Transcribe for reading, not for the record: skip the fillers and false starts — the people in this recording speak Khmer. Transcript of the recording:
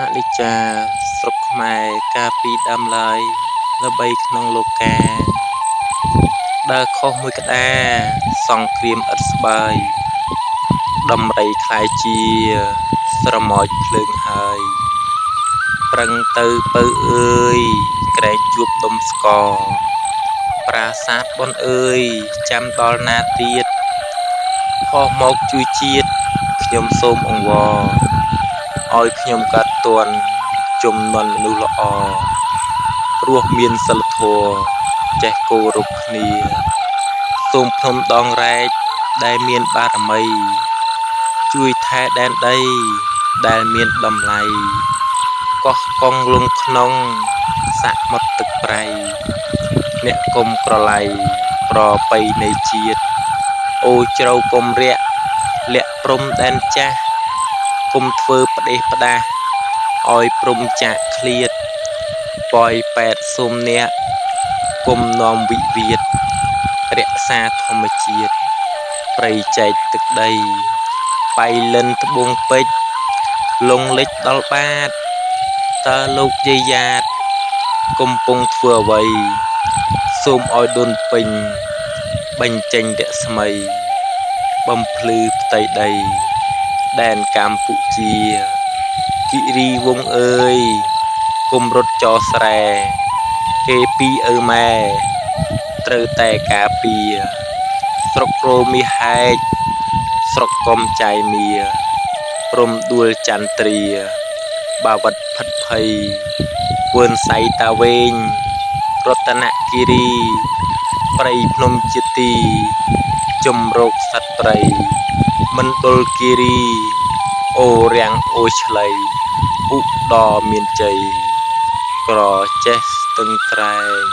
អនិច្ចាស្រុកខ្មែរកាលពីដើមឡើយល្បីក្នុងលោកាដើរខុសមួយក្តារសង្គ្រាមឥតស្បើយដំរីខ្លាយជាស្រមោចភ្លើងហើយប្រឹងទៅពៅអើយក្រែងជួបដុំស្គរប្រាសាទបនអើយចាំដល់ណាទៀតផុសមកជួយជាតិខ្ញុំសូមអង្វរឲ្យខ្ញុំកាត់ទន់ជំនន់មនុស្សល្អរស់មានសិលធម៌ចេះគោរពគ្នាសូមភ្នំដងរែកដែលមានបារមីជួយថែដែនដីដែលមានតម្លៃកោះកុងលងក្នុងសមុទ្រទឹកប្រៃអ្នកគុំក្រឡៃប្រពៃនៃជាតិអូជ្រៅគុំរាក់លាក់ព្រំដែនចាស់គុំធ្វើផ្ដេសផ្ដាស់ឲ្យព្រំចាក់ឃ្លាតប៉យប៉ែតសុំអ្នកគុំនាំវិវាទរក្សាធម្មជាតិព្រៃចែកទឹកដីបៃលិនត្បូងពេជ្រលងលិចដល់បាតតើលោកយាយយ៉ាតកំពុងធ្វើអ្វីសូមឲ្យដូនពេញបញ្ចេញរស្មីបំភ្លឺផ្ទៃដីដែនកម្ពុជាគិរីវងអើយគុំរត់ចោស្រែគេពីឪម៉ែត្រូវតែការពារស្រុករមាសហែកស្រុកកុំចាយមៀព្រំដួលចន្ទ្រាបាវិតផិតភ័យវឿនសៃតាវែងរតនគិរីព្រៃភ្នំជាទីជំរកសត្វព្រៃមណ្ឌលគិរីអូរាំងអូឆ្លៃឧត្តរមានជ័យក្រចេះស្ទឹងត្រែង